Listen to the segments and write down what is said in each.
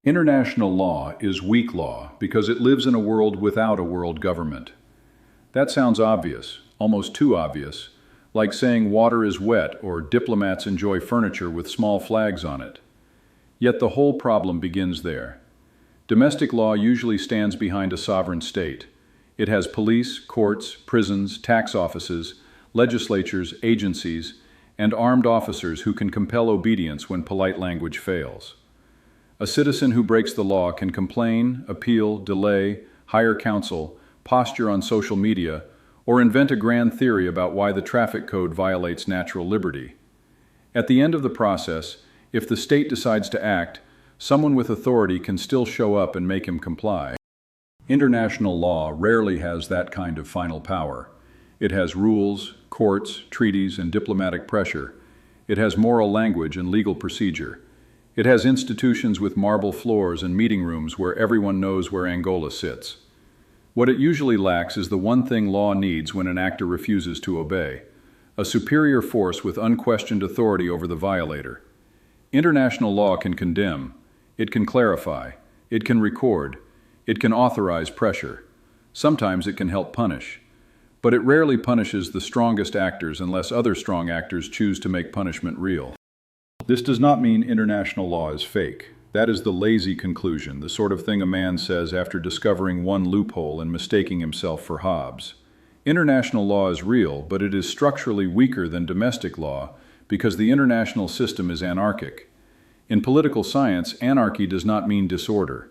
International law is weak law because it lives in a world without a world government. That sounds obvious, almost too obvious, like saying water is wet or diplomats enjoy furniture with small flags on it. Yet the whole problem begins there. Domestic law usually stands behind a sovereign state. It has police, courts, prisons, tax offices, legislatures, agencies, and armed officers who can compel obedience when polite language fails. A citizen who breaks the law can complain, appeal, delay, hire counsel, posture on social media, or invent a grand theory about why the traffic code violates natural liberty. At the end of the process, if the state decides to act, someone with authority can still show up and make him comply. International law rarely has that kind of final power. It has rules, courts, treaties, and diplomatic pressure. It has moral language and legal procedure. It has institutions with marble floors and meeting rooms where everyone knows where Angola sits. What it usually lacks is the one thing law needs when an actor refuses to obey: a superior force with unquestioned authority over the violator. International law can condemn, it can clarify, it can record, it can authorize pressure. Sometimes it can help punish. But it rarely punishes the strongest actors unless other strong actors choose to make punishment real. This does not mean international law is fake. That is the lazy conclusion, the sort of thing a man says after discovering one loophole and mistaking himself for Hobbes. International law is real, but it is structurally weaker than domestic law because the international system is anarchic. In political science, anarchy does not mean disorder.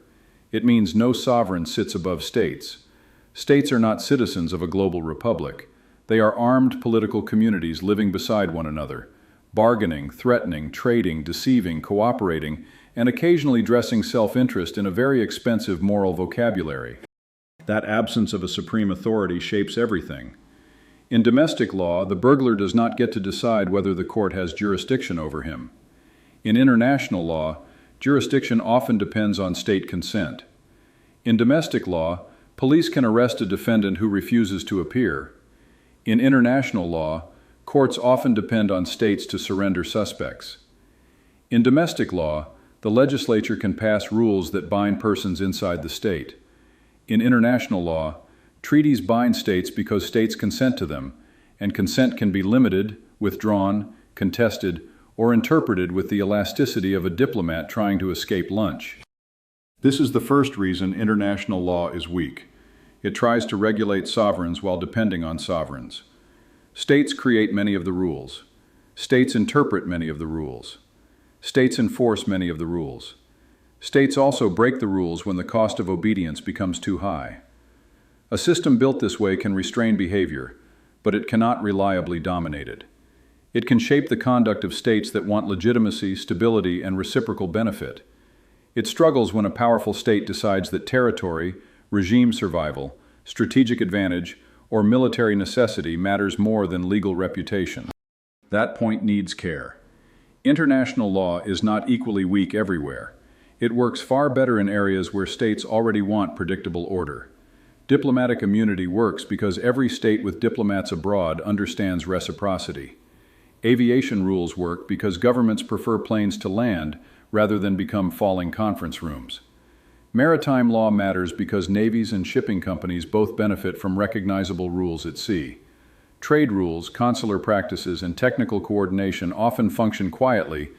It means no sovereign sits above states. States are not citizens of a global republic. They are armed political communities living beside one another, bargaining, threatening, trading, deceiving, cooperating, and occasionally dressing self-interest in a very expensive moral vocabulary. That absence of a supreme authority shapes everything. In domestic law, the burglar does not get to decide whether the court has jurisdiction over him. In international law, jurisdiction often depends on state consent. In domestic law, police can arrest a defendant who refuses to appear. In international law, courts often depend on states to surrender suspects. In domestic law, the legislature can pass rules that bind persons inside the state. In international law, treaties bind states because states consent to them, and consent can be limited, withdrawn, contested, or interpreted with the elasticity of a diplomat trying to escape lunch. This is the first reason international law is weak. It tries to regulate sovereigns while depending on sovereigns. States create many of the rules. States interpret many of the rules. States enforce many of the rules. States also break the rules when the cost of obedience becomes too high. A system built this way can restrain behavior, but it cannot reliably dominate it. It can shape the conduct of states that want legitimacy, stability, and reciprocal benefit. It struggles when a powerful state decides that territory, regime survival, strategic advantage, or military necessity matters more than legal reputation. That point needs care. International law is not equally weak everywhere. It works far better in areas where states already want predictable order. Diplomatic immunity works because every state with diplomats abroad understands reciprocity. Aviation rules work because governments prefer planes to land rather than become falling conference rooms. Maritime law matters because navies and shipping companies both benefit from recognizable rules at sea. Trade rules, consular practices, and technical coordination often function quietly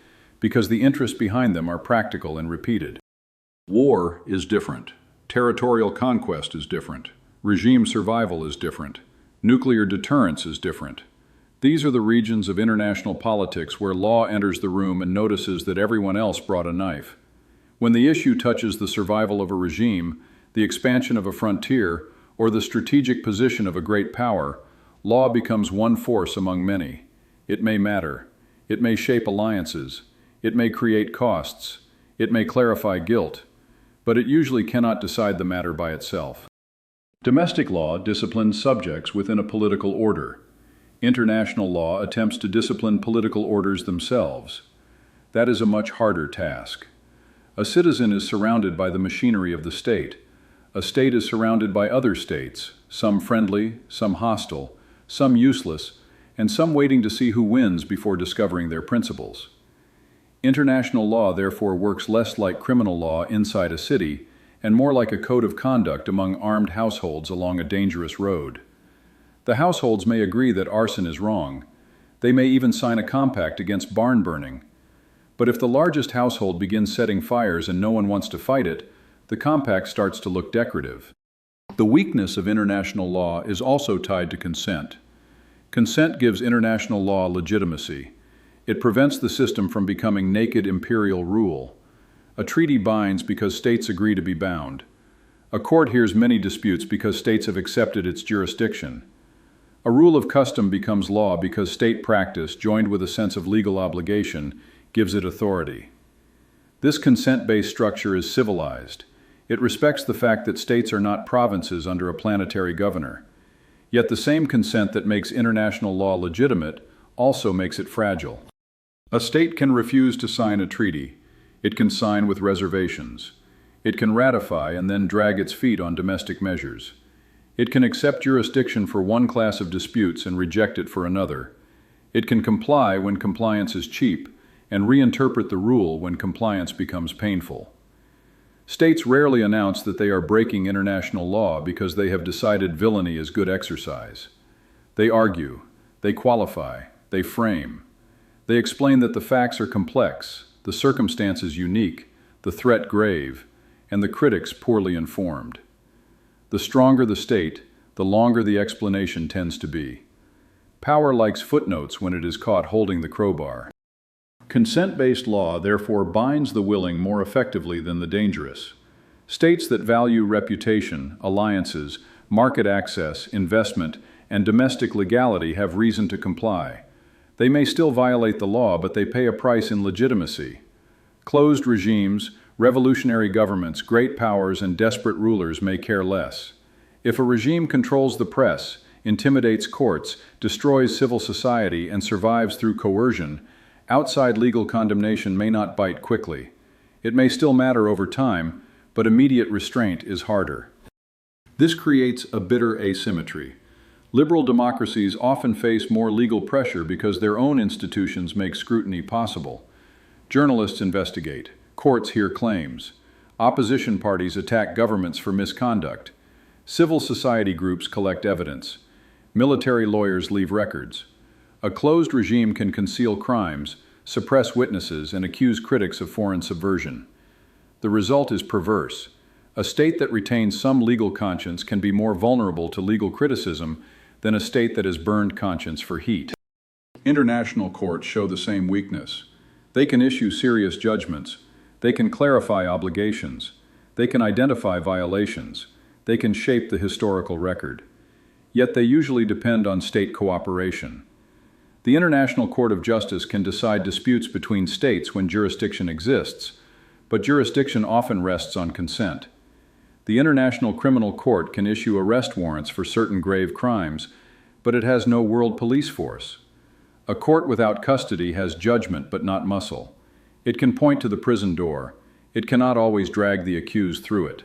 because the interests behind them are practical and repeated. War is different. Territorial conquest is different. Regime survival is different. Nuclear deterrence is different. These are the regions of international politics where law enters the room and notices that everyone else brought a knife. When the issue touches the survival of a regime, the expansion of a frontier, or the strategic position of a great power, law becomes one force among many. It may matter. It may shape alliances. It may create costs. It may clarify guilt. But it usually cannot decide the matter by itself. Domestic law disciplines subjects within a political order. International law attempts to discipline political orders themselves. That is a much harder task. A citizen is surrounded by the machinery of the state. A state is surrounded by other states, some friendly, some hostile, some useless, and some waiting to see who wins before discovering their principles. International law therefore works less like criminal law inside a city and more like a code of conduct among armed households along a dangerous road. The households may agree that arson is wrong. They may even sign a compact against barn burning. But if the largest household begins setting fires and no one wants to fight it, the compact starts to look decorative. The weakness of international law is also tied to consent. Consent gives international law legitimacy. It prevents the system from becoming naked imperial rule. A treaty binds because states agree to be bound. A court hears many disputes because states have accepted its jurisdiction. A rule of custom becomes law because state practice, joined with a sense of legal obligation, gives it authority. This consent-based structure is civilized. It respects the fact that states are not provinces under a planetary governor. Yet the same consent that makes international law legitimate also makes it fragile. A state can refuse to sign a treaty. It can sign with reservations. It can ratify and then drag its feet on domestic measures. It can accept jurisdiction for one class of disputes and reject it for another. It can comply when compliance is cheap and reinterpret the rule when compliance becomes painful. States rarely announce that they are breaking international law because they have decided villainy is good exercise. They argue, they qualify, they frame. They explain that the facts are complex, the circumstances unique, the threat grave, and the critics poorly informed. The stronger the state, the longer the explanation tends to be. Power likes footnotes when it is caught holding the crowbar. Consent-based law therefore binds the willing more effectively than the dangerous. States that value reputation, alliances, market access, investment, and domestic legality have reason to comply. They may still violate the law, but they pay a price in legitimacy. Closed regimes, revolutionary governments, great powers, and desperate rulers may care less. If a regime controls the press, intimidates courts, destroys civil society, and survives through coercion, outside legal condemnation may not bite quickly. It may still matter over time, but immediate restraint is harder. This creates a bitter asymmetry. Liberal democracies often face more legal pressure because their own institutions make scrutiny possible. Journalists investigate. Courts hear claims. Opposition parties attack governments for misconduct. Civil society groups collect evidence. Military lawyers leave records. A closed regime can conceal crimes, suppress witnesses, and accuse critics of foreign subversion. The result is perverse. A state that retains some legal conscience can be more vulnerable to legal criticism than a state that has burned conscience for heat. International courts show the same weakness. They can issue serious judgments. They can clarify obligations. They can identify violations. They can shape the historical record. Yet they usually depend on state cooperation. The International Court of Justice can decide disputes between states when jurisdiction exists, but jurisdiction often rests on consent. The International Criminal Court can issue arrest warrants for certain grave crimes, but it has no world police force. A court without custody has judgment but not muscle. It can point to the prison door. It cannot always drag the accused through it.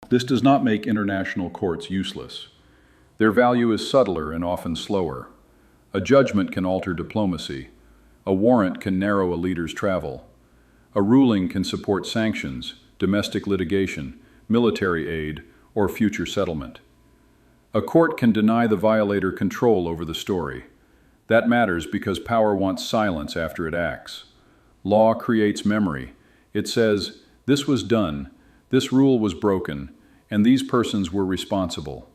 This does not make international courts useless. Their value is subtler and often slower. A judgment can alter diplomacy. A warrant can narrow a leader's travel. A ruling can support sanctions, domestic litigation, military aid, or future settlement. A court can deny the violator control over the story. That matters because power wants silence after it acts. Law creates memory. It says, this was done, this rule was broken, and these persons were responsible.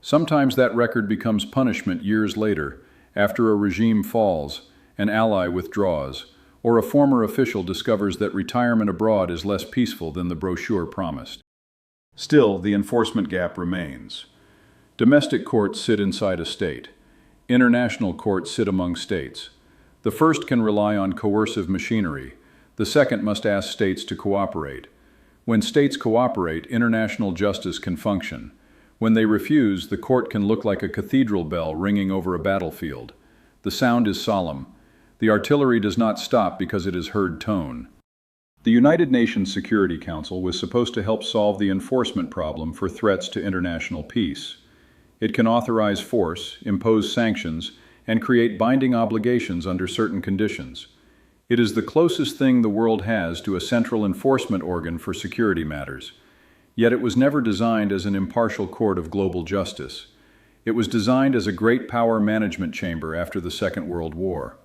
Sometimes that record becomes punishment years later, after a regime falls, an ally withdraws, or a former official discovers that retirement abroad is less peaceful than the brochure promised. Still, the enforcement gap remains. Domestic courts sit inside a state. International courts sit among states. The first can rely on coercive machinery. The second must ask states to cooperate. When states cooperate, international justice can function. When they refuse, the court can look like a cathedral bell ringing over a battlefield. The sound is solemn. The artillery does not stop because it has heard tone. The United Nations Security Council was supposed to help solve the enforcement problem for threats to international peace. It can authorize force, impose sanctions, and create binding obligations under certain conditions. It is the closest thing the world has to a central enforcement organ for security matters. Yet it was never designed as an impartial court of global justice. It was designed as a great power management chamber after the Second World War.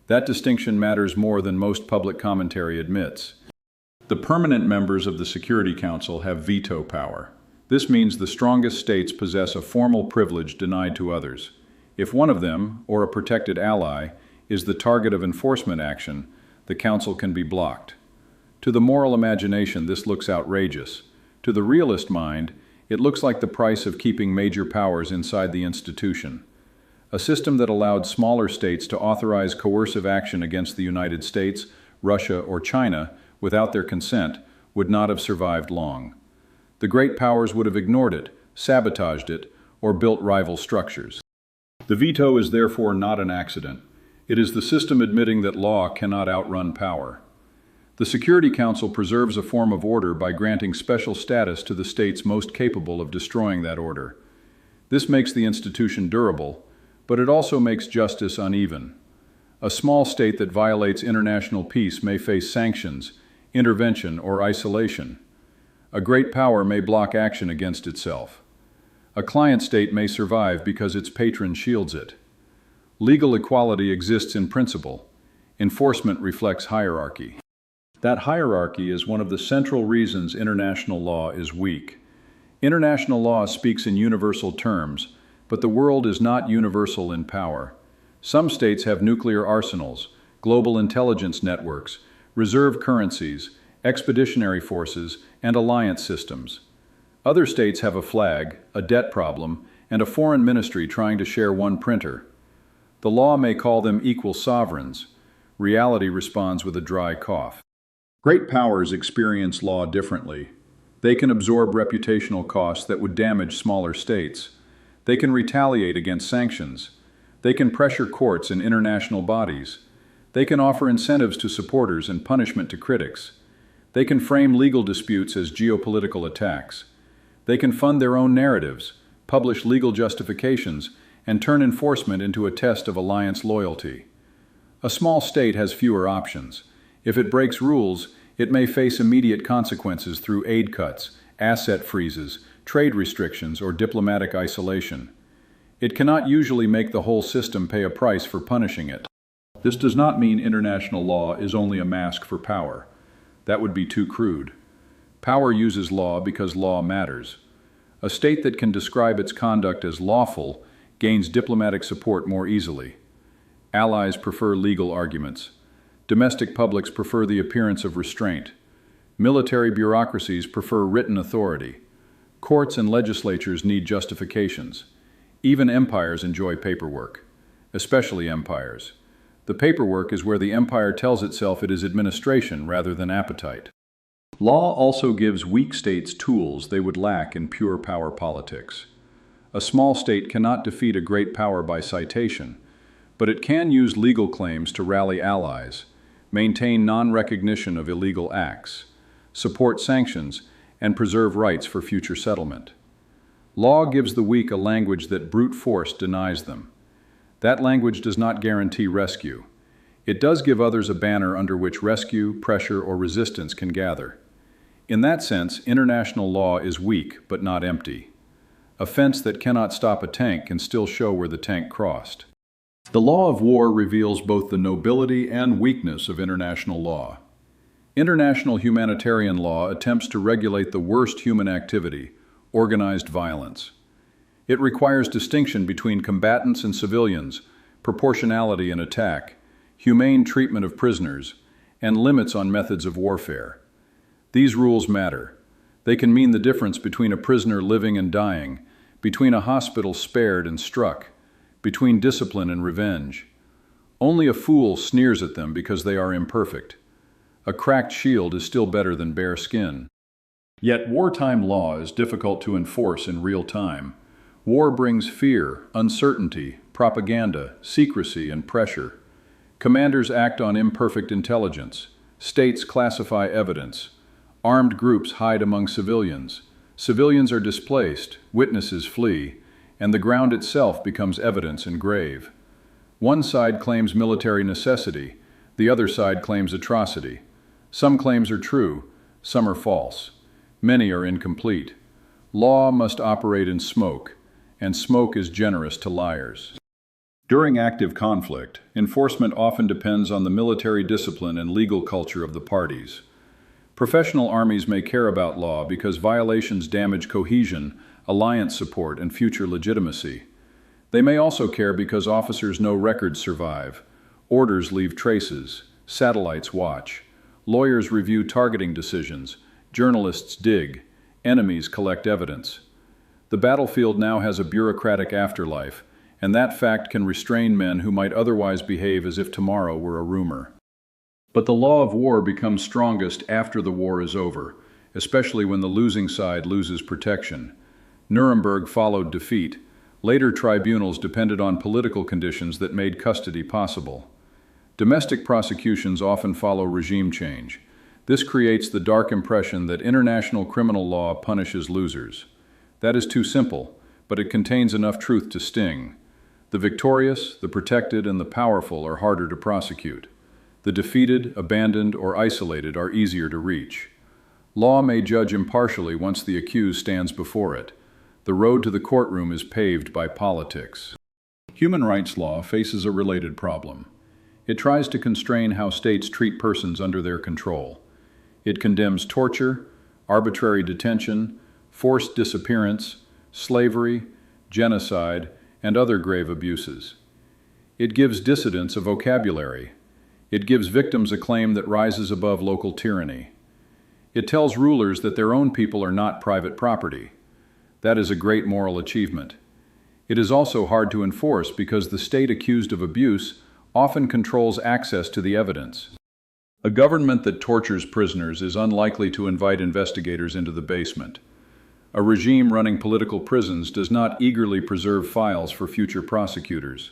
That distinction matters more than most public commentary admits. The permanent members of the Security Council have veto power. This means the strongest states possess a formal privilege denied to others. If one of them, or a protected ally, is the target of enforcement action, the Council can be blocked. To the moral imagination, this looks outrageous. To the realist mind, it looks like the price of keeping major powers inside the institution. A system that allowed smaller states to authorize coercive action against the United States, Russia, or China without their consent would not have survived long. The great powers would have ignored it, sabotaged it, or built rival structures. The veto is therefore not an accident. It is the system admitting that law cannot outrun power. The Security Council preserves a form of order by granting special status to the states most capable of destroying that order. This makes the institution durable, but it also makes justice uneven. A small state that violates international peace may face sanctions, intervention, or isolation. A great power may block action against itself. A client state may survive because its patron shields it. Legal equality exists in principle. Enforcement reflects hierarchy. That hierarchy is one of the central reasons international law is weak. International law speaks in universal terms, but the world is not universal in power. Some states have nuclear arsenals, global intelligence networks, reserve currencies, expeditionary forces, and alliance systems. Other states have a flag, a debt problem, and a foreign ministry trying to share one printer. The law may call them equal sovereigns. Reality responds with a dry cough. Great powers experience law differently. They can absorb reputational costs that would damage smaller states. They can retaliate against sanctions. They can pressure courts and international bodies. They can offer incentives to supporters and punishment to critics. They can frame legal disputes as geopolitical attacks. They can fund their own narratives, publish legal justifications, and turn enforcement into a test of alliance loyalty. A small state has fewer options. If it breaks rules, it may face immediate consequences through aid cuts, asset freezes, trade restrictions, or diplomatic isolation. It cannot usually make the whole system pay a price for punishing it. This does not mean international law is only a mask for power. That would be too crude. Power uses law because law matters. A state that can describe its conduct as lawful gains diplomatic support more easily. Allies prefer legal arguments. Domestic publics prefer the appearance of restraint. Military bureaucracies prefer written authority. Courts and legislatures need justifications. Even empires enjoy paperwork, especially empires. The paperwork is where the empire tells itself it is administration rather than appetite. Law also gives weak states tools they would lack in pure power politics. A small state cannot defeat a great power by citation, but it can use legal claims to rally allies, maintain non-recognition of illegal acts, support sanctions, and preserve rights for future settlement. Law gives the weak a language that brute force denies them. That language does not guarantee rescue. It does give others a banner under which rescue, pressure, or resistance can gather. In that sense, international law is weak but not empty. A fence that cannot stop a tank can still show where the tank crossed. The law of war reveals both the nobility and weakness of international law. International humanitarian law attempts to regulate the worst human activity, organized violence. It requires distinction between combatants and civilians, proportionality in attack, humane treatment of prisoners, and limits on methods of warfare. These rules matter. They can mean the difference between a prisoner living and dying, between a hospital spared and struck, between discipline and revenge. Only a fool sneers at them because they are imperfect. A cracked shield is still better than bare skin. Yet wartime law is difficult to enforce in real time. War brings fear, uncertainty, propaganda, secrecy, and pressure. Commanders act on imperfect intelligence. States classify evidence. Armed groups hide among civilians. Civilians are displaced, witnesses flee, and the ground itself becomes evidence and grave. One side claims military necessity, The other side claims atrocity. Some claims are true, some are false. Many are incomplete. Law must operate in smoke, and smoke is generous to liars. During active conflict, enforcement often depends on the military discipline and legal culture of the parties. Professional armies may care about law because violations damage cohesion, alliance support, and future legitimacy. They may also care because officers know records survive, orders leave traces, satellites watch, lawyers review targeting decisions, journalists dig, enemies collect evidence. The battlefield now has a bureaucratic afterlife, and that fact can restrain men who might otherwise behave as if tomorrow were a rumor. But the law of war becomes strongest after the war is over, especially when the losing side loses protection. Nuremberg followed defeat. Later tribunals depended on political conditions that made custody possible. Domestic prosecutions often follow regime change. This creates the dark impression that international criminal law punishes losers. That is too simple, but it contains enough truth to sting. The victorious, the protected, and the powerful are harder to prosecute. The defeated, abandoned, or isolated are easier to reach. Law may judge impartially once the accused stands before it. The road to the courtroom is paved by politics. Human rights law faces a related problem. It tries to constrain how states treat persons under their control. It condemns torture, arbitrary detention, forced disappearance, slavery, genocide, and other grave abuses. It gives dissidents a vocabulary. It gives victims a claim that rises above local tyranny. It tells rulers that their own people are not private property. That is a great moral achievement. It is also hard to enforce because the state accused of abuse often controls access to the evidence. A government that tortures prisoners is unlikely to invite investigators into the basement. A regime running political prisons does not eagerly preserve files for future prosecutors.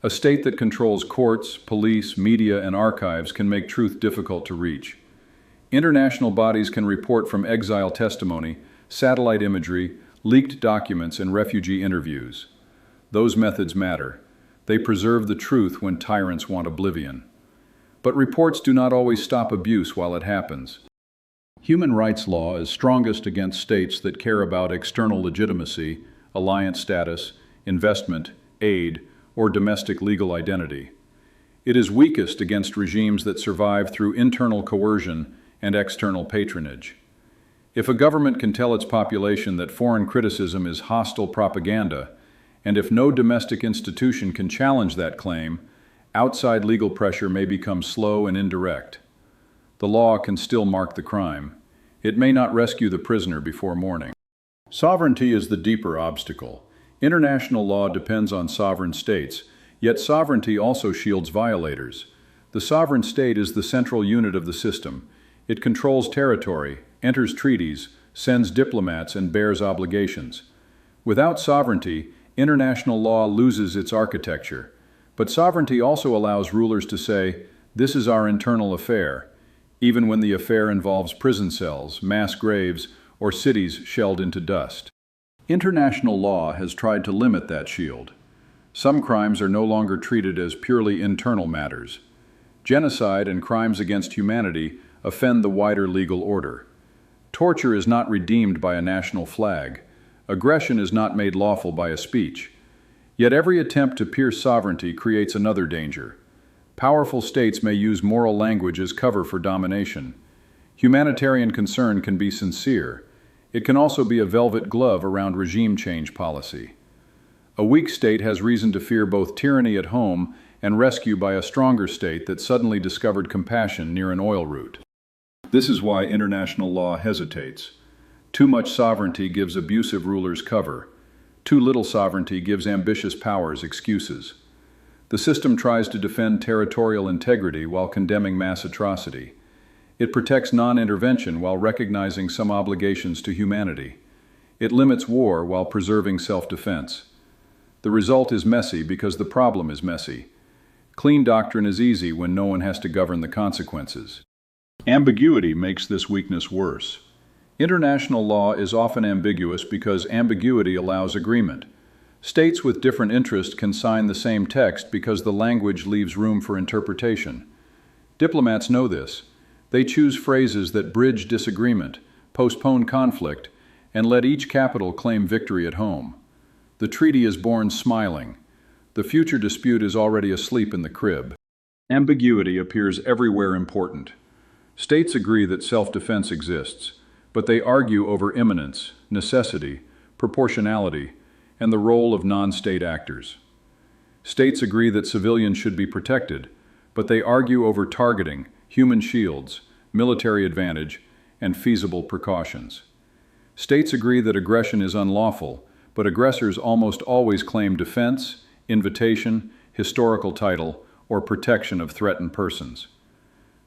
A state that controls courts, police, media, and archives can make truth difficult to reach. International bodies can report from exile testimony, satellite imagery, leaked documents, and refugee interviews. Those methods matter. They preserve the truth when tyrants want oblivion. But reports do not always stop abuse while it happens. Human rights law is strongest against states that care about external legitimacy, alliance status, investment, aid, or domestic legal identity. It is weakest against regimes that survive through internal coercion and external patronage. If a government can tell its population that foreign criticism is hostile propaganda, and if no domestic institution can challenge that claim, outside legal pressure may become slow and indirect. The law can still mark the crime. It may not rescue the prisoner before morning. Sovereignty is the deeper obstacle. International law depends on sovereign states, yet sovereignty also shields violators. The sovereign state is the central unit of the system. It controls territory, enters treaties, sends diplomats, and bears obligations. Without sovereignty, international law loses its architecture. But sovereignty also allows rulers to say, "This is our internal affair," even when the affair involves prison cells, mass graves, or cities shelled into dust. International law has tried to limit that shield. Some crimes are no longer treated as purely internal matters. Genocide and crimes against humanity offend the wider legal order. Torture is not redeemed by a national flag. Aggression is not made lawful by a speech. Yet every attempt to pierce sovereignty creates another danger. Powerful states may use moral language as cover for domination. Humanitarian concern can be sincere. It can also be a velvet glove around regime change policy. A weak state has reason to fear both tyranny at home and rescue by a stronger state that suddenly discovered compassion near an oil route. This is why international law hesitates. Too much sovereignty gives abusive rulers cover. Too little sovereignty gives ambitious powers excuses. The system tries to defend territorial integrity while condemning mass atrocity. It protects non-intervention while recognizing some obligations to humanity. It limits war while preserving self-defense. The result is messy because the problem is messy. Clean doctrine is easy when no one has to govern the consequences. Ambiguity makes this weakness worse. International law is often ambiguous because ambiguity allows agreement. States with different interests can sign the same text because the language leaves room for interpretation. Diplomats know this. They choose phrases that bridge disagreement, postpone conflict, and let each capital claim victory at home. The treaty is born smiling. The future dispute is already asleep in the crib. Ambiguity appears everywhere important. States agree that self-defense exists, but they argue over imminence, necessity, proportionality, and the role of non-state actors. States agree that civilians should be protected, but they argue over targeting, human shields, military advantage, and feasible precautions. States agree that aggression is unlawful, but aggressors almost always claim defense, invitation, historical title, or protection of threatened persons.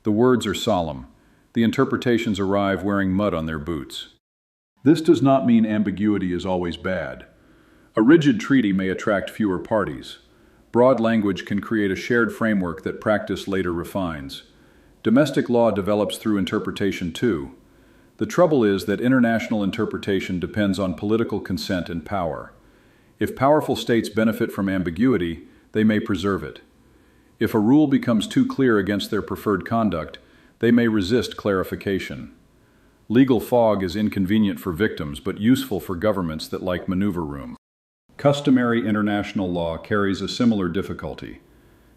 The words are solemn. The interpretations arrive wearing mud on their boots. This does not mean ambiguity is always bad. A rigid treaty may attract fewer parties. Broad language can create a shared framework that practice later refines. Domestic law develops through interpretation too. The trouble is that international interpretation depends on political consent and power. If powerful states benefit from ambiguity, they may preserve it. If a rule becomes too clear against their preferred conduct, they may resist clarification. Legal fog is inconvenient for victims but useful for governments that like maneuver room. Customary international law carries a similar difficulty.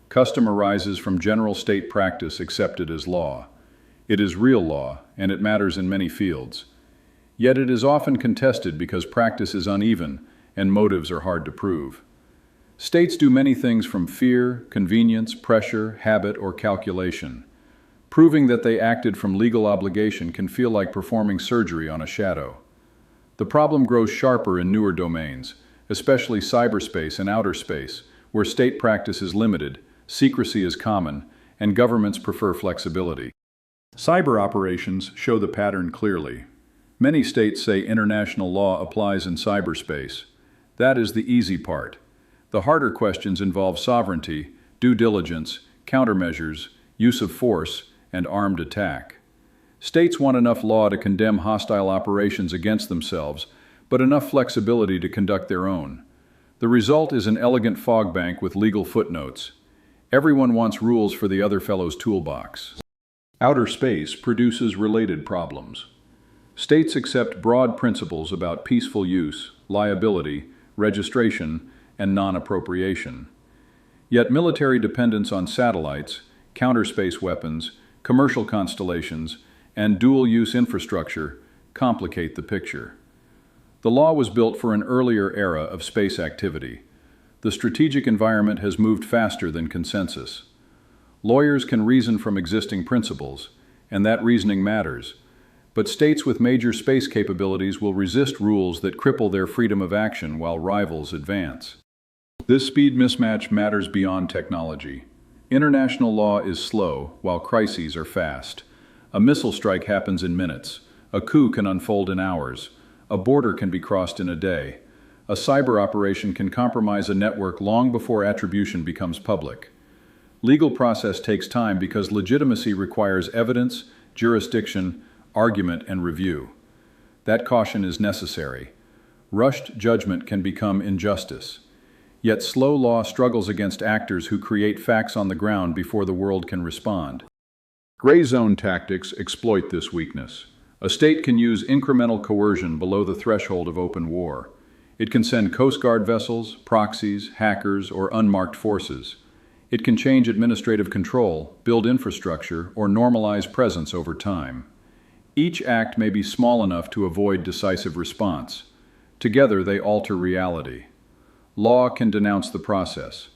Custom arises from general state practice accepted as law. It is real law, and it matters in many fields. Yet it is often contested because practice is uneven and motives are hard to prove. States do many things from fear, convenience, pressure, habit, or calculation. Proving that they acted from legal obligation can feel like performing surgery on a shadow. The problem grows sharper in newer domains, especially cyberspace and outer space, where state practice is limited, secrecy is common, and governments prefer flexibility. Cyber operations show the pattern clearly. Many states say international law applies in cyberspace. That is the easy part. The harder questions involve sovereignty, due diligence, countermeasures, use of force, and armed attack. States want enough law to condemn hostile operations against themselves, but enough flexibility to conduct their own. The result is an elegant fog bank with legal footnotes. Everyone wants rules for the other fellow's toolbox. Outer space produces related problems. States accept broad principles about peaceful use, liability, registration, and non-appropriation. Yet military dependence on satellites, counterspace weapons, commercial constellations, and dual-use infrastructure complicate the picture. The law was built for an earlier era of space activity. The strategic environment has moved faster than consensus. Lawyers can reason from existing principles, and that reasoning matters. But states with major space capabilities will resist rules that cripple their freedom of action while rivals advance. This speed mismatch matters beyond technology. International law is slow, while crises are fast. A missile strike happens in minutes. A coup can unfold in hours. A border can be crossed in a day. A cyber operation can compromise a network long before attribution becomes public. Legal process takes time because legitimacy requires evidence, jurisdiction, argument, and review. That caution is necessary. Rushed judgment can become injustice. Yet slow law struggles against actors who create facts on the ground before the world can respond. Gray zone tactics exploit this weakness. A state can use incremental coercion below the threshold of open war. It can send Coast Guard vessels, proxies, hackers, or unmarked forces. It can change administrative control, build infrastructure, or normalize presence over time. Each act may be small enough to avoid decisive response. Together they alter reality. Law can denounce the process.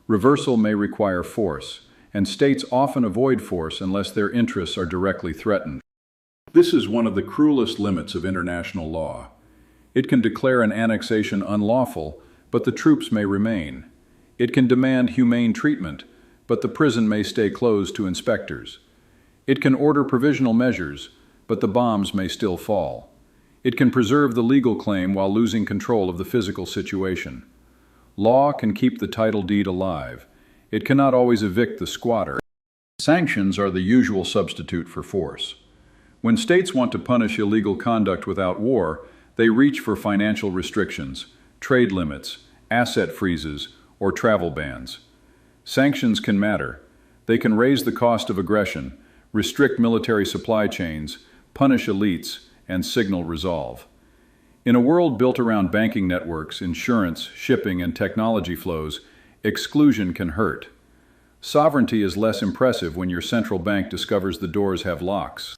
Reversal may require force, and states often avoid force unless their interests are directly threatened. This is one of the cruelest limits of international law. It can declare an annexation unlawful, but the troops may remain. It can demand humane treatment, but the prison may stay closed to inspectors. It can order provisional measures, but the bombs may still fall. It can preserve the legal claim while losing control of the physical situation. Law can keep the title deed alive. It cannot always evict the squatter. Sanctions are the usual substitute for force. When states want to punish illegal conduct without war, they reach for financial restrictions, trade limits, asset freezes, or travel bans. Sanctions can matter. They can raise the cost of aggression, restrict military supply chains, punish elites, and signal resolve. In a world built around banking networks, insurance, shipping, and technology flows, exclusion can hurt. Sovereignty is less impressive when your central bank discovers the doors have locks.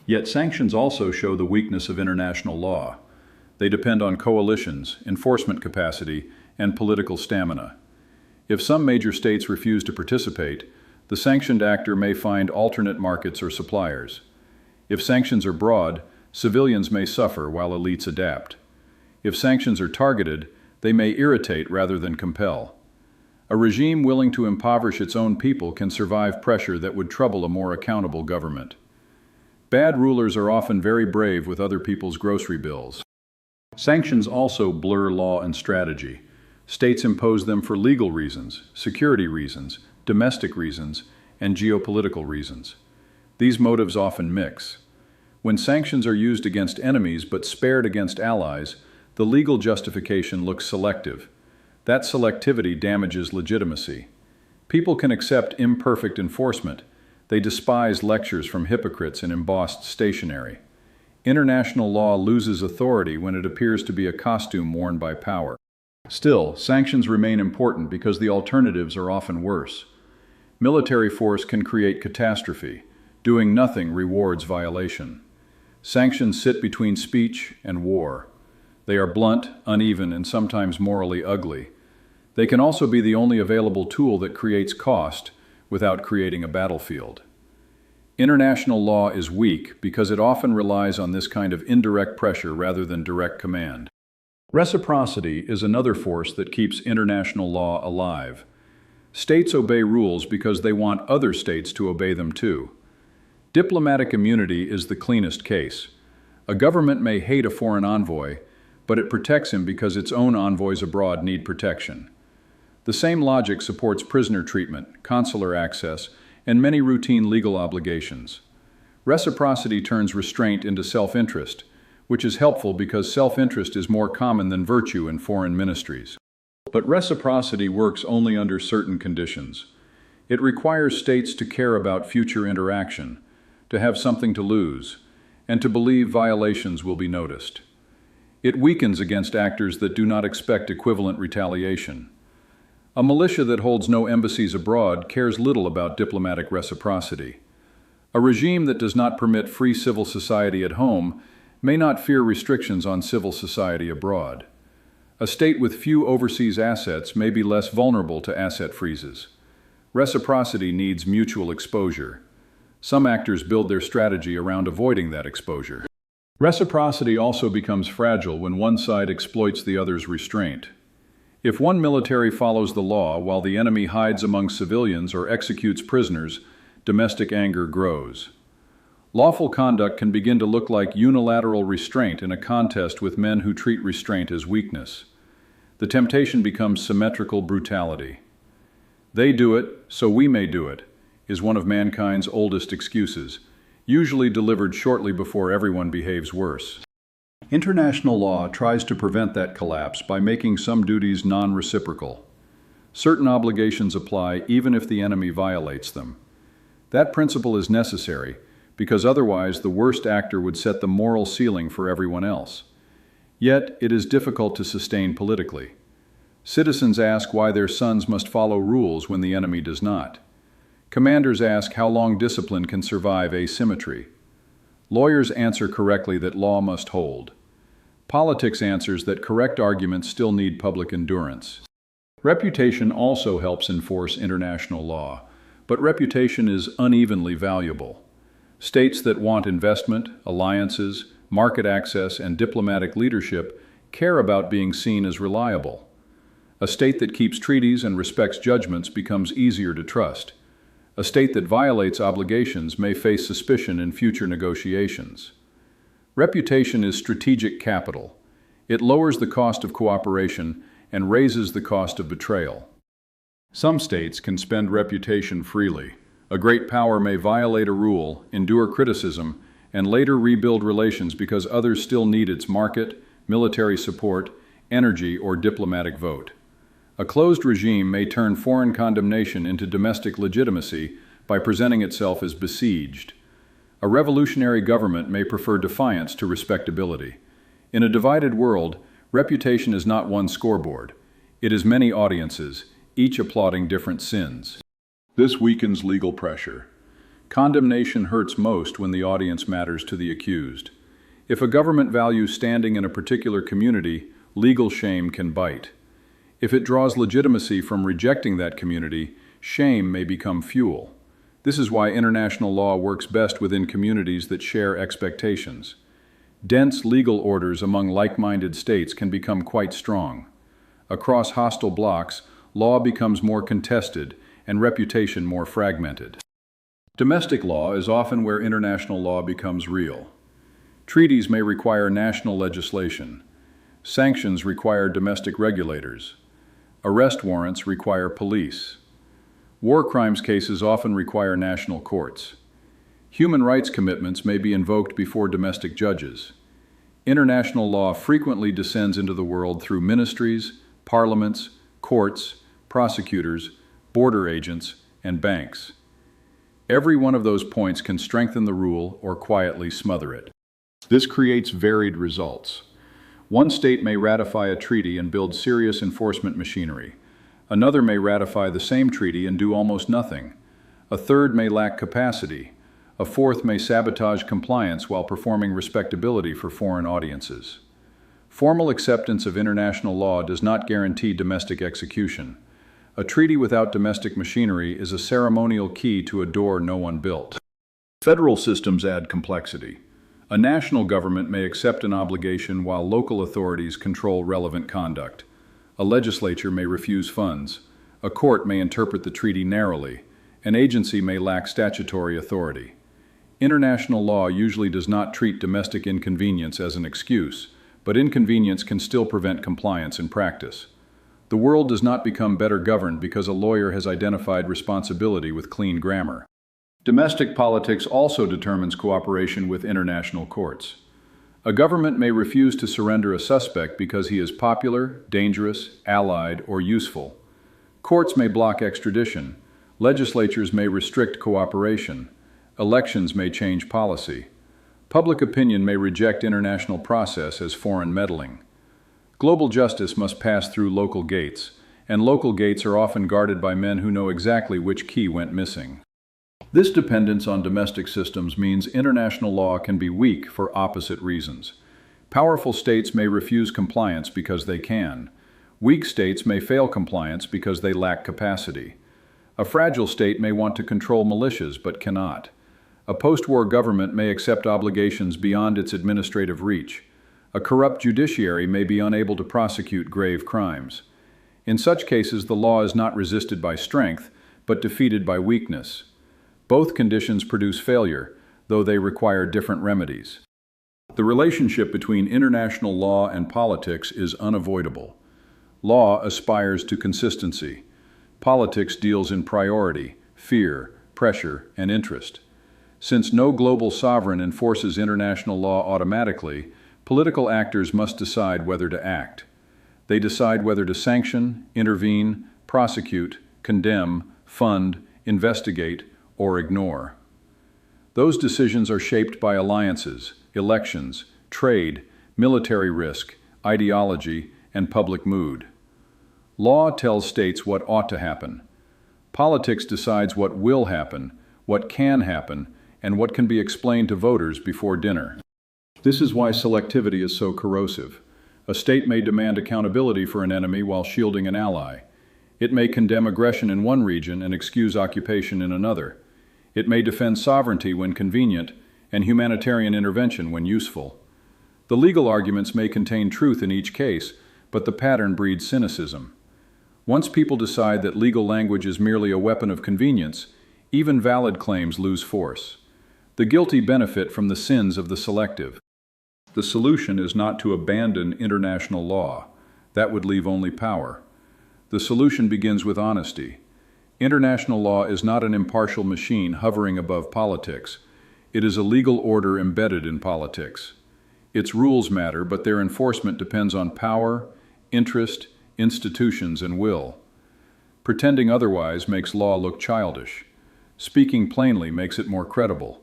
Yet sanctions also show the weakness of international law. They depend on coalitions, enforcement capacity, and political stamina. If some major states refuse to participate, the sanctioned actor may find alternate markets or suppliers. If sanctions are broad, civilians may suffer while elites adapt. If sanctions are targeted, they may irritate rather than compel. A regime willing to impoverish its own people can survive pressure that would trouble a more accountable government. Bad rulers are often very brave with other people's grocery bills. Sanctions also blur law and strategy. States impose them for legal reasons, security reasons, domestic reasons, and geopolitical reasons. These motives often mix. When sanctions are used against enemies but spared against allies, the legal justification looks selective. That selectivity damages legitimacy. People can accept imperfect enforcement. They despise lectures from hypocrites in embossed stationery. International law loses authority when it appears to be a costume worn by power. Still, sanctions remain important because the alternatives are often worse. Military force can create catastrophe. Doing nothing rewards violation. Sanctions sit between speech and war. They are blunt, uneven, and sometimes morally ugly. They can also be the only available tool that creates cost without creating a battlefield. International law is weak because it often relies on this kind of indirect pressure rather than direct command. Reciprocity is another force that keeps international law alive. States obey rules because they want other states to obey them too. Diplomatic immunity is the cleanest case. A government may hate a foreign envoy, but it protects him because its own envoys abroad need protection. The same logic supports prisoner treatment, consular access, and many routine legal obligations. Reciprocity turns restraint into self-interest, which is helpful because self-interest is more common than virtue in foreign ministries. But reciprocity works only under certain conditions. It requires states to care about future interaction, to have something to lose, and to believe violations will be noticed. It weakens against actors that do not expect equivalent retaliation. A militia that holds no embassies abroad cares little about diplomatic reciprocity. A regime that does not permit free civil society at home may not fear restrictions on civil society abroad. A state with few overseas assets may be less vulnerable to asset freezes. Reciprocity needs mutual exposure. Some actors build their strategy around avoiding that exposure. Reciprocity also becomes fragile when one side exploits the other's restraint. If one military follows the law while the enemy hides among civilians or executes prisoners, domestic anger grows. Lawful conduct can begin to look like unilateral restraint in a contest with men who treat restraint as weakness. The temptation becomes symmetrical brutality. "They do it, so we may do it," is one of mankind's oldest excuses, usually delivered shortly before everyone behaves worse. International law tries to prevent that collapse by making some duties non-reciprocal. Certain obligations apply even if the enemy violates them. That principle is necessary because otherwise the worst actor would set the moral ceiling for everyone else. Yet it is difficult to sustain politically. Citizens ask why their sons must follow rules when the enemy does not. Commanders ask how long discipline can survive asymmetry. Lawyers answer correctly that law must hold. Politics answers that correct arguments still need public endurance. Reputation also helps enforce international law, but reputation is unevenly valuable. States that want investment, alliances, market access, and diplomatic leadership care about being seen as reliable. A state that keeps treaties and respects judgments becomes easier to trust. A state that violates obligations may face suspicion in future negotiations. Reputation is strategic capital. It lowers the cost of cooperation and raises the cost of betrayal. Some states can spend reputation freely. A great power may violate a rule, endure criticism, and later rebuild relations because others still need its market, military support, energy, or diplomatic vote. A closed regime may turn foreign condemnation into domestic legitimacy by presenting itself as besieged. A revolutionary government may prefer defiance to respectability. In a divided world, reputation is not one scoreboard. It is many audiences, each applauding different sins. This weakens legal pressure. Condemnation hurts most when the audience matters to the accused. If a government values standing in a particular community, legal shame can bite. If it draws legitimacy from rejecting that community, shame may become fuel. This is why international law works best within communities that share expectations. Dense legal orders among like-minded states can become quite strong. Across hostile blocs, law becomes more contested and reputation more fragmented. Domestic law is often where international law becomes real. Treaties may require national legislation. Sanctions require domestic regulators. Arrest warrants require police. War crimes cases often require national courts. Human rights commitments may be invoked before domestic judges. International law frequently descends into the world through ministries, parliaments, courts, prosecutors, border agents, and banks. Every one of those points can strengthen the rule or quietly smother it. This creates varied results. One state may ratify a treaty and build serious enforcement machinery. Another may ratify the same treaty and do almost nothing. A third may lack capacity. A fourth may sabotage compliance while performing respectability for foreign audiences. Formal acceptance of international law does not guarantee domestic execution. A treaty without domestic machinery is a ceremonial key to a door no one built. Federal systems add complexity. A national government may accept an obligation while local authorities control relevant conduct. A legislature may refuse funds. A court may interpret the treaty narrowly. An agency may lack statutory authority. International law usually does not treat domestic inconvenience as an excuse, but inconvenience can still prevent compliance in practice. The world does not become better governed because a lawyer has identified responsibility with clean grammar. Domestic politics also determines cooperation with international courts. A government may refuse to surrender a suspect because he is popular, dangerous, allied, or useful. Courts may block extradition. Legislatures may restrict cooperation. Elections may change policy. Public opinion may reject international process as foreign meddling. Global justice must pass through local gates, and local gates are often guarded by men who know exactly which key went missing. This dependence on domestic systems means international law can be weak for opposite reasons. Powerful states may refuse compliance because they can. Weak states may fail compliance because they lack capacity. A fragile state may want to control militias but cannot. A post-war government may accept obligations beyond its administrative reach. A corrupt judiciary may be unable to prosecute grave crimes. In such cases, the law is not resisted by strength, but defeated by weakness. Both conditions produce failure, though they require different remedies. The relationship between international law and politics is unavoidable. Law aspires to consistency. Politics deals in priority, fear, pressure, and interest. Since no global sovereign enforces international law automatically, political actors must decide whether to act. They decide whether to sanction, intervene, prosecute, condemn, fund, investigate, or ignore. Those decisions are shaped by alliances, elections, trade, military risk, ideology, and public mood. Law tells states what ought to happen. Politics decides what will happen, what can happen, and what can be explained to voters before dinner. This is why selectivity is so corrosive. A state may demand accountability for an enemy while shielding an ally. It may condemn aggression in one region and excuse occupation in another. It may defend sovereignty when convenient and humanitarian intervention when useful. The legal arguments may contain truth in each case, but the pattern breeds cynicism. Once people decide that legal language is merely a weapon of convenience, even valid claims lose force. The guilty benefit from the sins of the selective. The solution is not to abandon international law. That would leave only power. The solution begins with honesty. International law is not an impartial machine hovering above politics. It is a legal order embedded in politics. Its rules matter, but their enforcement depends on power, interest, institutions, and will. Pretending otherwise makes law look childish. Speaking plainly makes it more credible.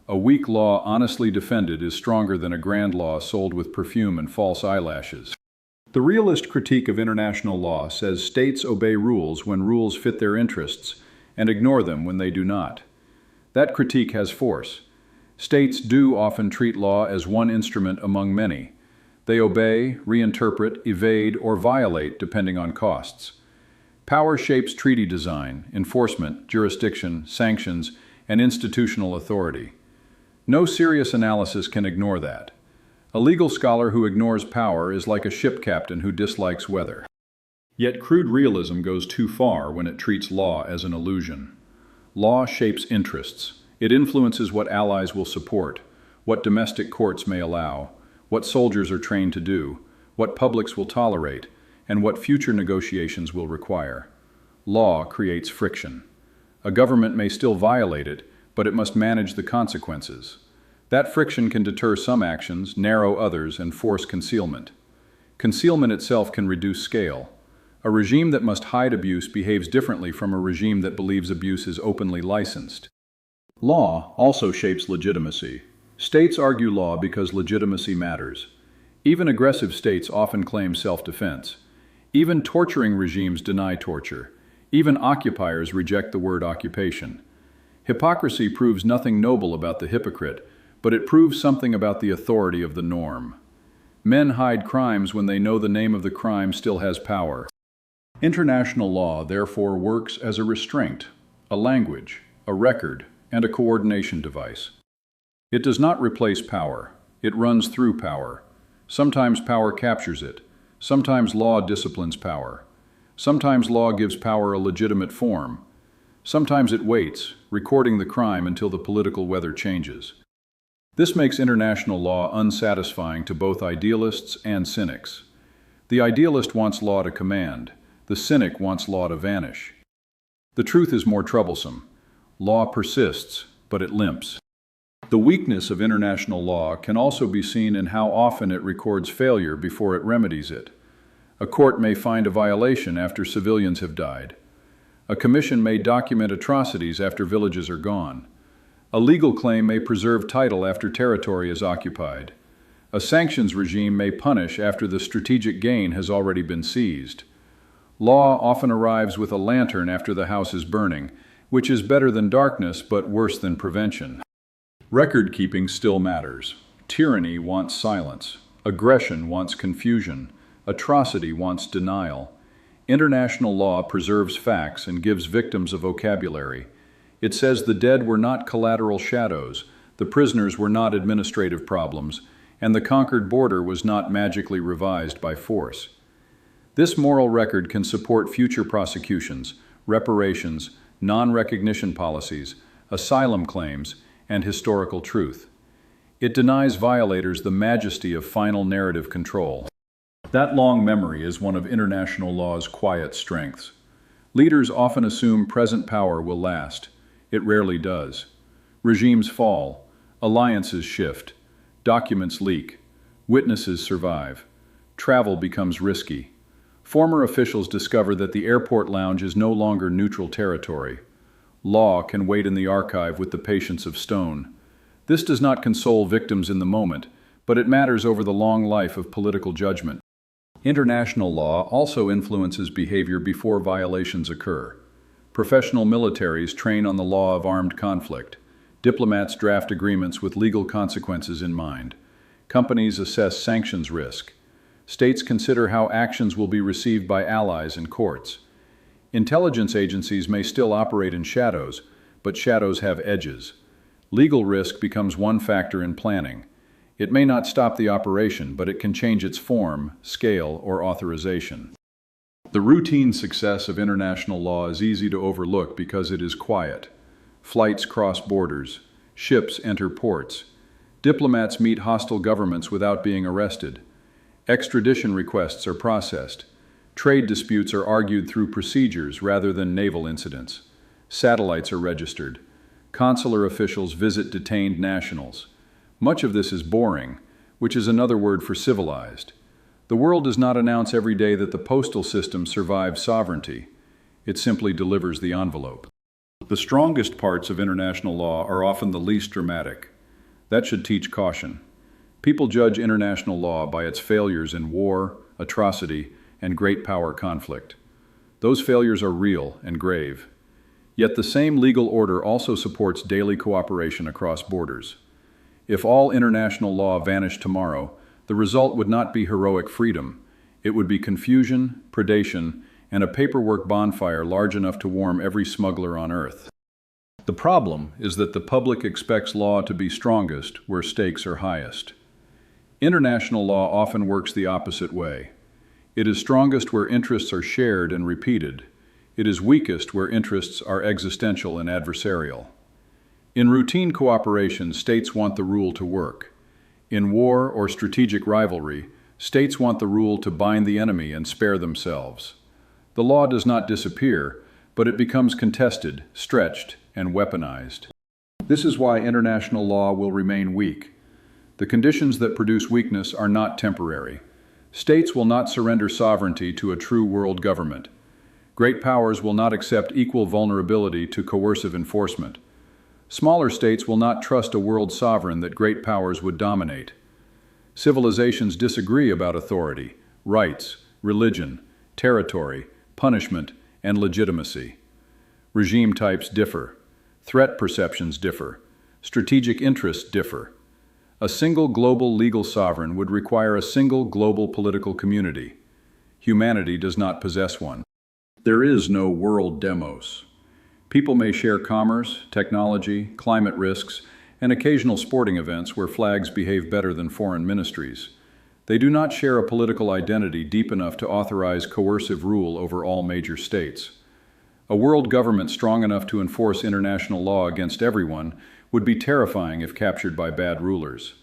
A weak law honestly defended is stronger than a grand law sold with perfume and false eyelashes. The realist critique of international law says states obey rules when rules fit their interests and ignore them when they do not. That critique has force. States do often treat law as one instrument among many. They obey, reinterpret, evade, or violate depending on costs. Power shapes treaty design, enforcement, jurisdiction, sanctions, and institutional authority. No serious analysis can ignore that. A legal scholar who ignores power is like a ship captain who dislikes weather. Yet crude realism goes too far when it treats law as an illusion. Law shapes interests. It influences what allies will support, what domestic courts may allow, what soldiers are trained to do, what publics will tolerate, and what future negotiations will require. Law creates friction. A government may still violate it, but it must manage the consequences. That friction can deter some actions, narrow others, and force concealment. Concealment itself can reduce scale. A regime that must hide abuse behaves differently from a regime that believes abuse is openly licensed. Law also shapes legitimacy. States argue law because legitimacy matters. Even aggressive states often claim self-defense. Even torturing regimes deny torture. Even occupiers reject the word occupation. Hypocrisy proves nothing noble about the hypocrite, but it proves something about the authority of the norm. Men hide crimes when they know the name of the crime still has power. International law therefore works as a restraint, a language, a record, and a coordination device. It does not replace power. It runs through power. Sometimes power captures it. Sometimes law disciplines power. Sometimes law gives power a legitimate form. Sometimes it waits, recording the crime until the political weather changes. This makes international law unsatisfying to both idealists and cynics. The idealist wants law to command. The cynic wants law to vanish. The truth is more troublesome. Law persists, but it limps. The weakness of international law can also be seen in how often it records failure before it remedies it. A court may find a violation after civilians have died. A commission may document atrocities after villages are gone. A legal claim may preserve title after territory is occupied. A sanctions regime may punish after the strategic gain has already been seized. Law often arrives with a lantern after the house is burning, which is better than darkness but worse than prevention. Record-keeping still matters. Tyranny wants silence. Aggression wants confusion. Atrocity wants denial. International law preserves facts and gives victims a vocabulary. It says the dead were not collateral shadows, the prisoners were not administrative problems, and the conquered border was not magically revised by force. This moral record can support future prosecutions, reparations, non-recognition policies, asylum claims, and historical truth. It denies violators the majesty of final narrative control. That long memory is one of international law's quiet strengths. Leaders often assume present power will last. It rarely does. Regimes fall, alliances shift, documents leak, witnesses survive, travel becomes risky. Former officials discover that the airport lounge is no longer neutral territory. Law can wait in the archive with the patience of stone. This does not console victims in the moment, but it matters over the long life of political judgment. International law also influences behavior before violations occur. Professional militaries train on the law of armed conflict. Diplomats draft agreements with legal consequences in mind. Companies assess sanctions risk. States consider how actions will be received by allies and courts. Intelligence agencies may still operate in shadows, but shadows have edges. Legal risk becomes one factor in planning. It may not stop the operation, but it can change its form, scale, or authorization. The routine success of international law is easy to overlook because it is quiet. Flights cross borders. Ships enter ports. Diplomats meet hostile governments without being arrested. Extradition requests are processed. Trade disputes are argued through procedures rather than naval incidents. Satellites are registered. Consular officials visit detained nationals. Much of this is boring, which is another word for civilized. The world does not announce every day that the postal system survives sovereignty. It simply delivers the envelope. The strongest parts of international law are often the least dramatic. That should teach caution. People judge international law by its failures in war, atrocity, and great power conflict. Those failures are real and grave. Yet the same legal order also supports daily cooperation across borders. If all international law vanished tomorrow, the result would not be heroic freedom. It would be confusion, predation, and a paperwork bonfire large enough to warm every smuggler on earth. The problem is that the public expects law to be strongest where stakes are highest. International law often works the opposite way. It is strongest where interests are shared and repeated. It is weakest where interests are existential and adversarial. In routine cooperation, states want the rule to work. In war or strategic rivalry, states want the rule to bind the enemy and spare themselves. The law does not disappear, but it becomes contested, stretched, and weaponized. This is why international law will remain weak. The conditions that produce weakness are not temporary. States will not surrender sovereignty to a true world government. Great powers will not accept equal vulnerability to coercive enforcement. Smaller states will not trust a world sovereign that great powers would dominate. Civilizations disagree about authority, rights, religion, territory, punishment, and legitimacy. Regime types differ. Threat perceptions differ. Strategic interests differ. A single global legal sovereign would require a single global political community. Humanity does not possess one. There is no world demos. People may share commerce, technology, climate risks, and occasional sporting events where flags behave better than foreign ministries. They do not share a political identity deep enough to authorize coercive rule over all major states. A world government strong enough to enforce international law against everyone would be terrifying if captured by bad rulers.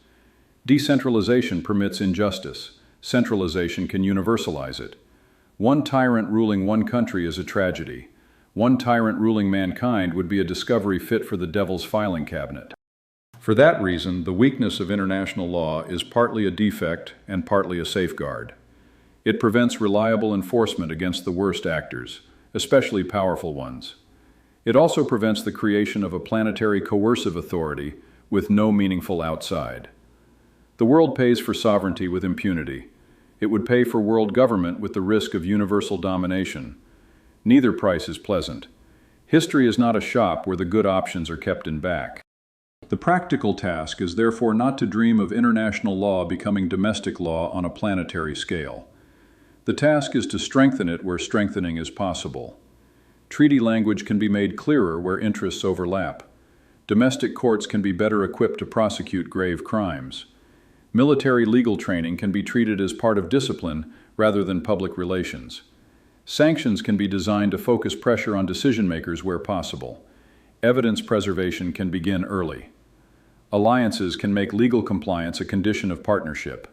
Decentralization permits injustice. Centralization can universalize it. One tyrant ruling one country is a tragedy. One tyrant ruling mankind would be a discovery fit for the devil's filing cabinet. For that reason, the weakness of international law is partly a defect and partly a safeguard. It prevents reliable enforcement against the worst actors, especially powerful ones. It also prevents the creation of a planetary coercive authority with no meaningful outside. The world pays for sovereignty with impunity. It would pay for world government with the risk of universal domination. Neither price is pleasant. History is not a shop where the good options are kept in back. The practical task is therefore not to dream of international law becoming domestic law on a planetary scale. The task is to strengthen it where strengthening is possible. Treaty language can be made clearer where interests overlap. Domestic courts can be better equipped to prosecute grave crimes. Military legal training can be treated as part of discipline rather than public relations. Sanctions can be designed to focus pressure on decision-makers where possible. Evidence preservation can begin early. Alliances can make legal compliance a condition of partnership.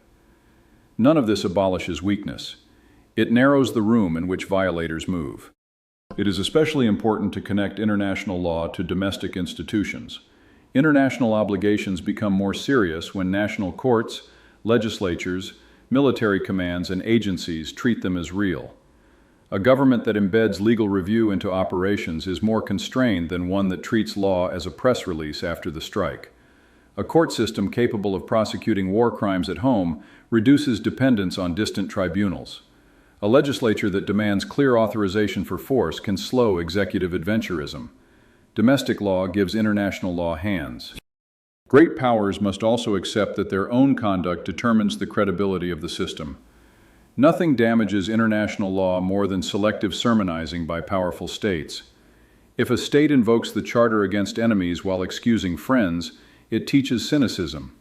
None of this abolishes weakness. It narrows the room in which violators move. It is especially important to connect international law to domestic institutions. International obligations become more serious when national courts, legislatures, military commands, and agencies treat them as real. A government that embeds legal review into operations is more constrained than one that treats law as a press release after the strike. A court system capable of prosecuting war crimes at home reduces dependence on distant tribunals. A legislature that demands clear authorization for force can slow executive adventurism. Domestic law gives international law hands. Great powers must also accept that their own conduct determines the credibility of the system. Nothing damages international law more than selective sermonizing by powerful states. If a state invokes the Charter against enemies while excusing friends, it teaches cynicism.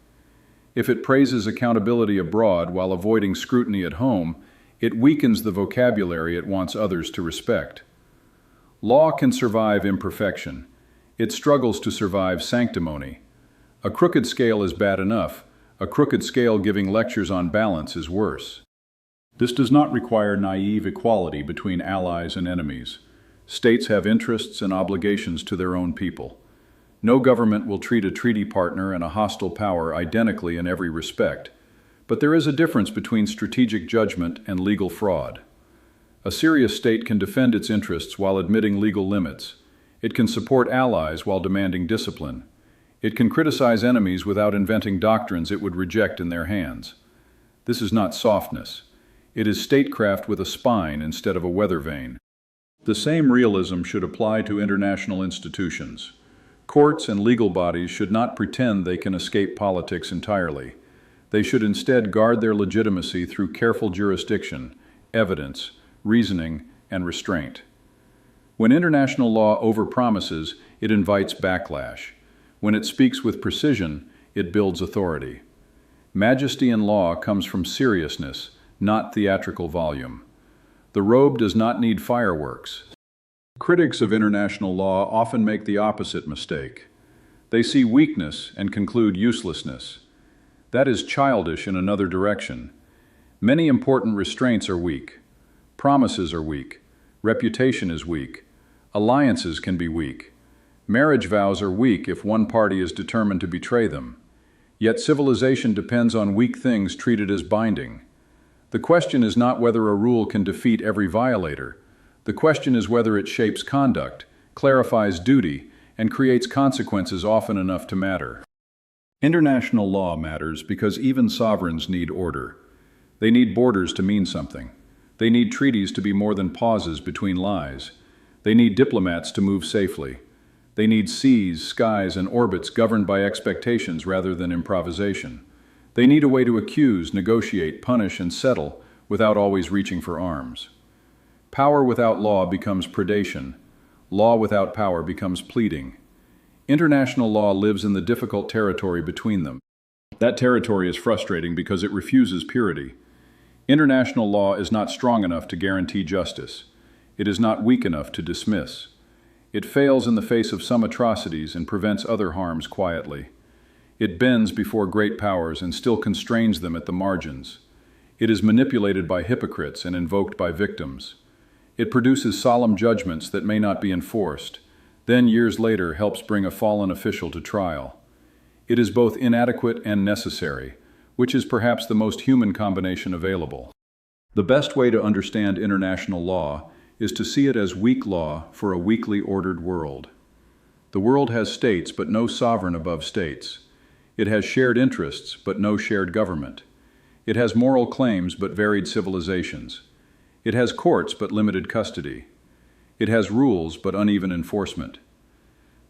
If it praises accountability abroad while avoiding scrutiny at home, it weakens the vocabulary it wants others to respect. Law can survive imperfection. It struggles to survive sanctimony. A crooked scale is bad enough. A crooked scale giving lectures on balance is worse. This does not require naive equality between allies and enemies. States have interests and obligations to their own people. No government will treat a treaty partner and a hostile power identically in every respect, but there is a difference between strategic judgment and legal fraud. A serious state can defend its interests while admitting legal limits. It can support allies while demanding discipline. It can criticize enemies without inventing doctrines it would reject in their hands. This is not softness. It is statecraft with a spine instead of a weather vane. The same realism should apply to international institutions. Courts and legal bodies should not pretend they can escape politics entirely. They should instead guard their legitimacy through careful jurisdiction, evidence, reasoning, and restraint. When international law overpromises, it invites backlash. When it speaks with precision, it builds authority. Majesty in law comes from seriousness, not theatrical volume. The robe does not need fireworks. Critics of international law often make the opposite mistake. They see weakness and conclude uselessness. That is childish in another direction. Many important restraints are weak. Promises are weak. Reputation is weak. Alliances can be weak. Marriage vows are weak if one party is determined to betray them. Yet civilization depends on weak things treated as binding. The question is not whether a rule can defeat every violator. The question is whether it shapes conduct, clarifies duty, and creates consequences often enough to matter. International law matters because even sovereigns need order. They need borders to mean something. They need treaties to be more than pauses between lies. They need diplomats to move safely. They need seas, skies, and orbits governed by expectations rather than improvisation. They need a way to accuse, negotiate, punish, and settle without always reaching for arms. Power without law becomes predation. Law without power becomes pleading. International law lives in the difficult territory between them. That territory is frustrating because it refuses purity. International law is not strong enough to guarantee justice. It is not weak enough to dismiss. It fails in the face of some atrocities and prevents other harms quietly. It bends before great powers and still constrains them at the margins. It is manipulated by hypocrites and invoked by victims. It produces solemn judgments that may not be enforced, then years later helps bring a fallen official to trial. It is both inadequate and necessary, which is perhaps the most human combination available. The best way to understand international law is to see it as weak law for a weakly ordered world. The world has states but no sovereign above states. It has shared interests, but no shared government. It has moral claims, but varied civilizations. It has courts, but limited custody. It has rules, but uneven enforcement.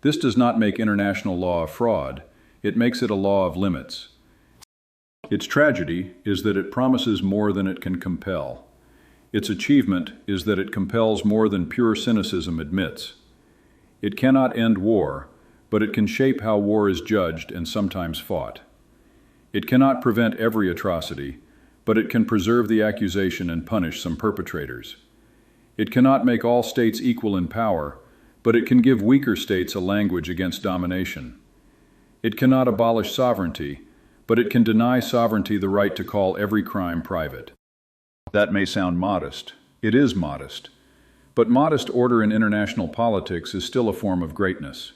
This does not make international law a fraud. It makes it a law of limits. Its tragedy is that it promises more than it can compel. Its achievement is that it compels more than pure cynicism admits. It cannot end war, but it can shape how war is judged and sometimes fought. It cannot prevent every atrocity, but it can preserve the accusation and punish some perpetrators. It cannot make all states equal in power, but it can give weaker states a language against domination. It cannot abolish sovereignty, but it can deny sovereignty the right to call every crime private. That may sound modest. It is modest. But modest order in international politics is still a form of greatness.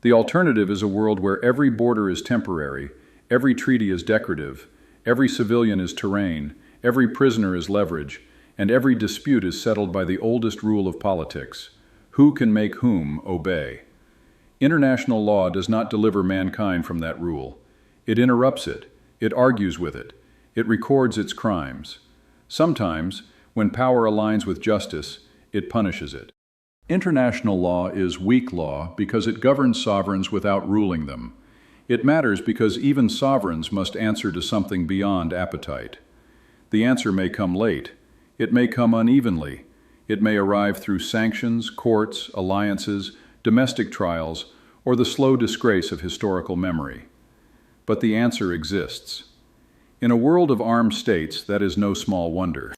The alternative is a world where every border is temporary, every treaty is decorative, every civilian is terrain, every prisoner is leverage, and every dispute is settled by the oldest rule of politics: who can make whom obey. International law does not deliver mankind from that rule. It interrupts it, it argues with it, it records its crimes. Sometimes, when power aligns with justice, it punishes it. International law is weak law because it governs sovereigns without ruling them. It matters because even sovereigns must answer to something beyond appetite. The answer may come late. It may come unevenly. It may arrive through sanctions, courts, alliances, domestic trials, or the slow disgrace of historical memory. But the answer exists. In a world of armed states, that is no small wonder.